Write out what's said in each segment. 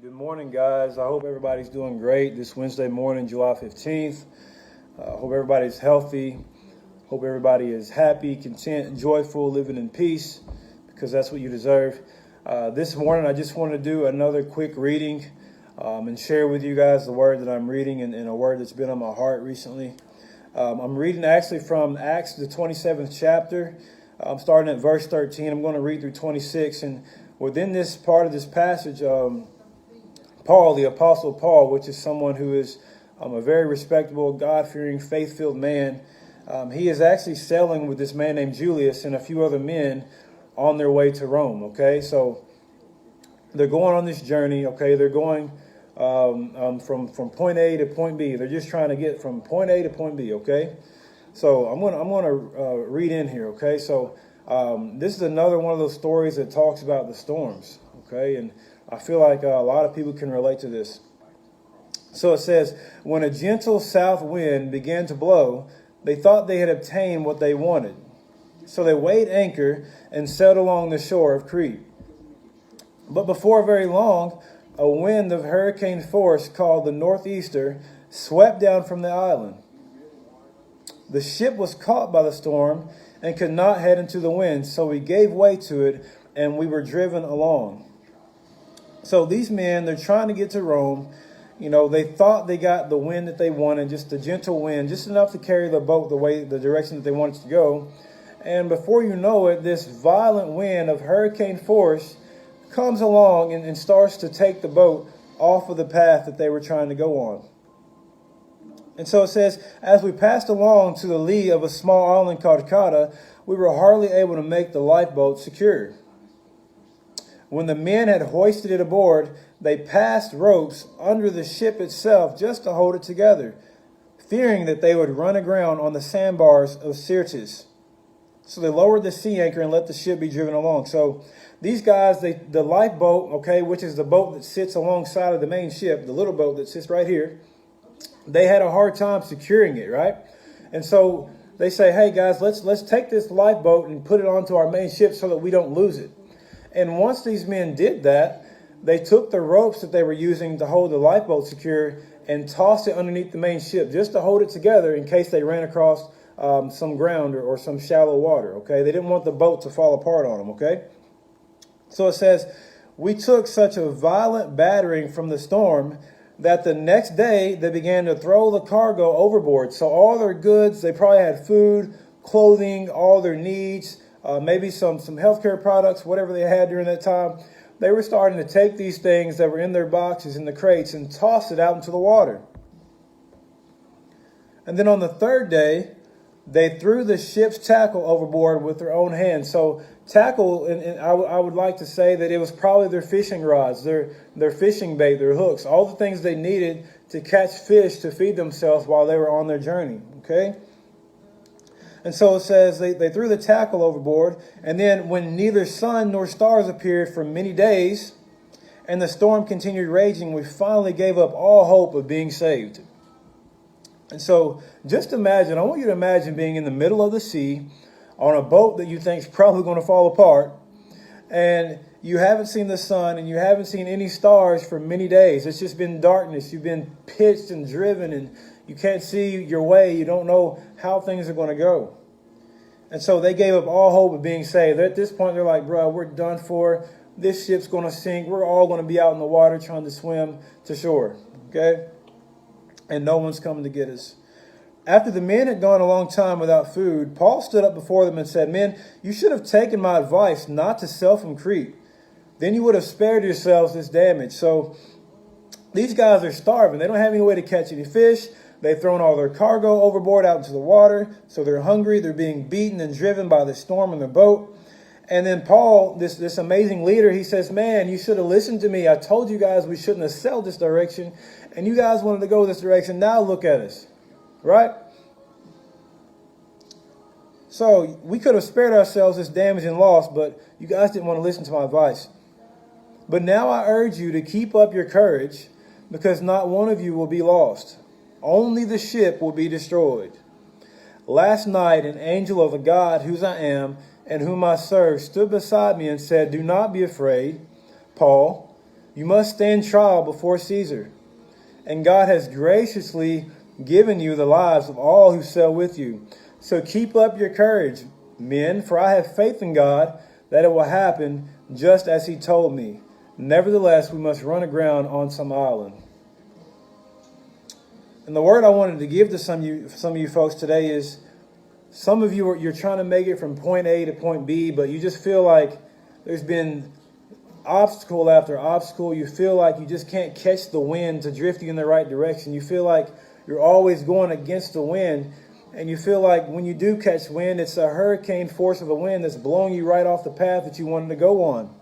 Good morning, guys. I hope everybody's doing great this Wednesday morning, July 15th. Hope everybody's healthy. Hope everybody is happy, content, joyful, living in peace, because that's what you deserve. This morning, I just want to do another quick reading and share with you guys the word that I'm reading and a word that's been on my heart recently. I'm reading actually from Acts, the 27th chapter. I'm starting at verse 13. I'm going to read through 26. And within this part of this passage, Paul, the Apostle Paul, which is someone who is a very respectable, God-fearing, faith-filled man, he is actually sailing with this man named Julius and a few other men on their way to Rome, okay? So they're going on this journey, okay? They're going from point A to point B. They're just trying to get from point A to point B, okay? So I'm gonna read in here, okay? So this is another one of those stories that talks about the storms, okay? And I feel like a lot of people can relate to this. So it says, when a gentle south wind began to blow, they thought they had obtained what they wanted. So they weighed anchor and sailed along the shore of Crete. But before very long, a wind of hurricane force called the northeaster swept down from the island. The ship was caught by the storm and could not head into the wind, so we gave way to it and we were driven along. So these men, they're trying to get to Rome. You know, they thought they got the wind that they wanted, just a gentle wind, just enough to carry the boat the direction that they wanted to go. And before you know it, this violent wind of hurricane force comes along and starts to take the boat off of the path that they were trying to go on. And so it says, as we passed along to the lee of a small island called Cauda, we were hardly able to make the lifeboat secure. When the men had hoisted it aboard, they passed ropes under the ship itself just to hold it together, fearing that they would run aground on the sandbars of Syrtis. So they lowered the sea anchor and let the ship be driven along. So these guys, the lifeboat, okay, which is the boat that sits alongside of the main ship, the little boat that sits right here, they had a hard time securing it, right? And so they say, hey guys, let's take this lifeboat and put it onto our main ship so that we don't lose it. And once these men did that, they took the ropes that they were using to hold the lifeboat secure and tossed it underneath the main ship just to hold it together in case they ran across some ground or some shallow water, okay? They didn't want the boat to fall apart on them, okay? So it says, we took such a violent battering from the storm that the next day they began to throw the cargo overboard. So all their goods, they probably had food, clothing, all their needs, maybe some healthcare products, whatever they had during that time. They were starting to take these things that were in their boxes, in the crates, and toss it out into the water. And then on the third day, they threw the ship's tackle overboard with their own hands. So tackle, and I would like to say that it was probably their fishing rods, their fishing bait, their hooks, all the things they needed to catch fish to feed themselves while they were on their journey, okay? And so it says they threw the tackle overboard, and then when neither sun nor stars appeared for many days, and the storm continued raging, we finally gave up all hope of being saved. And so just imagine, I want you to imagine being in the middle of the sea on a boat that you think is probably going to fall apart, and you haven't seen the sun and you haven't seen any stars for many days. It's just been darkness. You've been pitched and driven and you can't see your way. You don't know how things are going to go. And so they gave up all hope of being saved. At this point, they're like, bro, we're done for. This ship's going to sink. We're all going to be out in the water trying to swim to shore. Okay? And no one's coming to get us. After the men had gone a long time without food, Paul stood up before them and said, men, you should have taken my advice not to sail from Crete. Then you would have spared yourselves this damage. So these guys are starving. They don't have any way to catch any fish. They've thrown all their cargo overboard out into the water. So they're hungry. They're being beaten and driven by the storm in their boat. And then Paul, this amazing leader, he says, man, you should have listened to me. I told you guys we shouldn't have sailed this direction. And you guys wanted to go this direction. Now look at us. Right? So we could have spared ourselves this damage and loss, but you guys didn't want to listen to my advice. But now I urge you to keep up your courage, because not one of you will be lost. Only the ship will be destroyed. Last night, an angel of the God whose I am and whom I serve stood beside me and said, do not be afraid, Paul. You must stand trial before Caesar. And God has graciously given you the lives of all who sail with you. So keep up your courage, men, for I have faith in God that it will happen just as he told me. Nevertheless, we must run aground on some island. And the word I wanted to give to some of you folks today is, some of you, you're trying to make it from point A to point B, but you just feel like there's been obstacle after obstacle. You feel like you just can't catch the wind to drift you in the right direction. You feel like you're always going against the wind, and you feel like when you do catch wind, it's a hurricane force of a wind that's blowing you right off the path that you wanted to go on.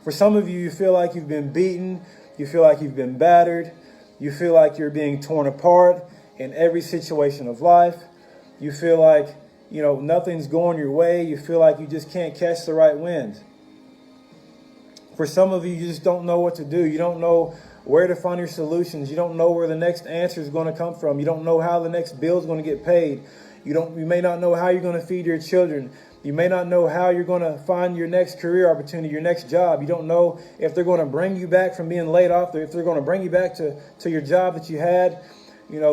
For some of you, you feel like you've been beaten. You feel like you've been battered. You feel like you're being torn apart in every situation of life. You feel like, nothing's going your way. You feel like you just can't catch the right wind. For some of you, you just don't know what to do. You don't know where to find your solutions. You don't know where the next answer is going to come from. You don't know how the next bill is going to get paid. You may not know how you're going to feed your children. You may not know how you're going to find your next career opportunity, your next job. You don't know if they're going to bring you back from being laid off, or if they're going to bring you back to your job that you had.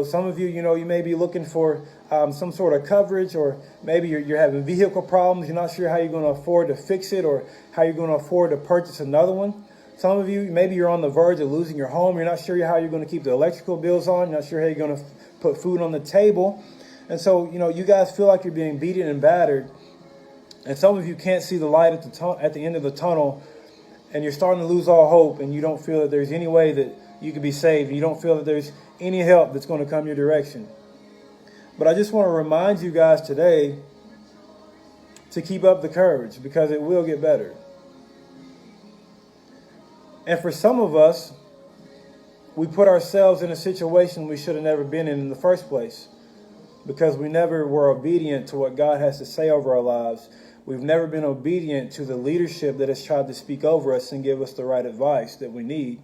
Some of you, you may be looking for some sort of coverage, or maybe you're having vehicle problems. You're not sure how you're going to afford to fix it, or how you're going to afford to purchase another one. Some of you, maybe you're on the verge of losing your home. You're not sure how you're going to keep the electrical bills on. You're not sure how you're going to put food on the table. And so, you guys feel like you're being beaten and battered. And some of you can't see the light at the end of the tunnel, and you're starting to lose all hope, and you don't feel that there's any way that you could be saved. You don't feel that there's any help that's going to come your direction. But I just want to remind you guys today to keep up the courage, because it will get better. And for some of us, we put ourselves in a situation we should have never been in the first place, because we never were obedient to what God has to say over our lives. We've never been obedient to the leadership that has tried to speak over us and give us the right advice that we need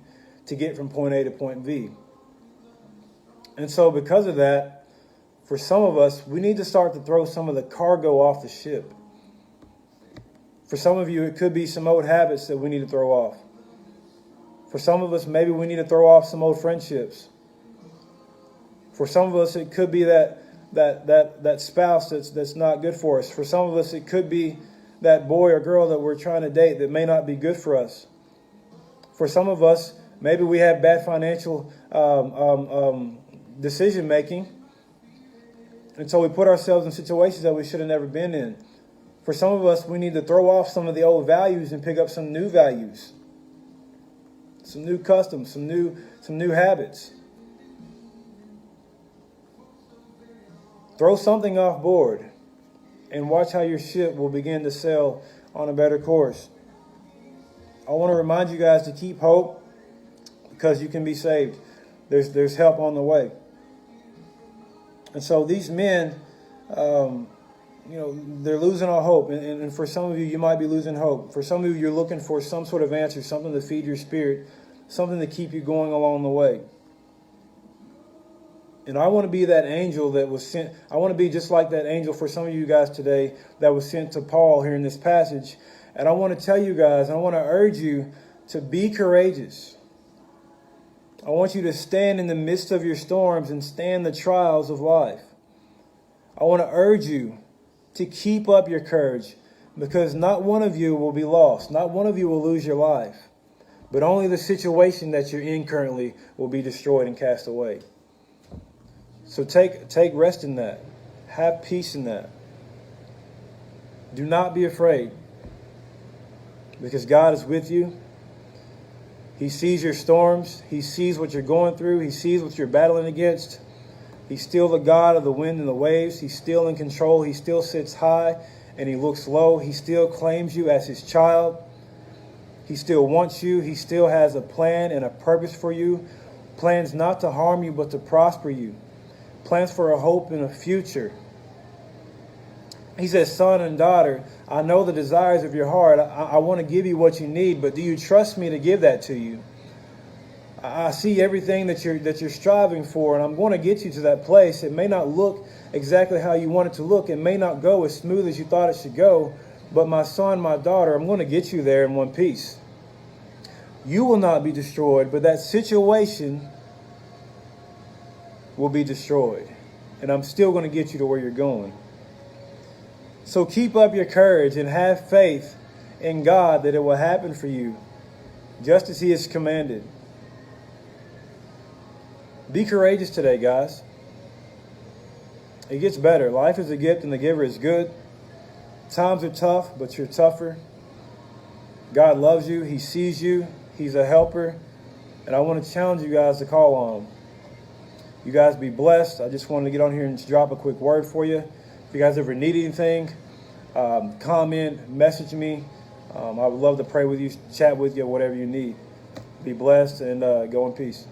to get from point A to point B. And so because of that, for some of us, we need to start to throw some of the cargo off the ship. For some of you, it could be some old habits that we need to throw off. For some of us, maybe we need to throw off some old friendships. For some of us, it could be that spouse that's not good for us. For some of us, it could be that boy or girl that we're trying to date that may not be good for us. For some of us, maybe we have bad financial decision making, and so we put ourselves in situations that we should have never been in. For some of us, we need to throw off some of the old values and pick up some new values, some new customs, some new habits. Throw something off board and watch how your ship will begin to sail on a better course. I want to remind you guys to keep hope, because you can be saved. There's help on the way. And so these men, they're losing all hope. And for some of you, you might be losing hope. For some of you, you're looking for some sort of answer, something to feed your spirit, something to keep you going along the way. And I want to be that angel that was sent. I want to be just like that angel for some of you guys today that was sent to Paul here in this passage. And I want to tell you guys, I want to urge you to be courageous. I want you to stand in the midst of your storms and stand the trials of life. I want to urge you to keep up your courage, because not one of you will be lost. Not one of you will lose your life, but only the situation that you're in currently will be destroyed and cast away. So take rest in that. Have peace in that. Do not be afraid, because God is with you. He sees your storms. He sees what you're going through. He sees what you're battling against. He's still the God of the wind and the waves. He's still in control. He still sits high and he looks low. He still claims you as his child. He still wants you. He still has a plan and a purpose for you. Plans not to harm you, but to prosper you. Plans for a hope and a future. He says, son and daughter, I know the desires of your heart. I want to give you what you need, but do you trust me to give that to you? I see everything that you're striving for, and I'm going to get you to that place. It may not look exactly how you want it to look. It may not go as smooth as you thought it should go, but my son, my daughter, I'm going to get you there in one piece. You will not be destroyed, but that situation will be destroyed. And I'm still going to get you to where you're going. So keep up your courage and have faith in God that it will happen for you, just as He has commanded. Be courageous today, guys. It gets better. Life is a gift and the giver is good. Times are tough, but you're tougher. God loves you. He sees you. He's a helper. And I want to challenge you guys to call on Him. You guys be blessed. I just wanted to get on here and just drop a quick word for you. If you guys ever need anything, comment, message me. I would love to pray with you, chat with you, whatever you need. Be blessed and go in peace.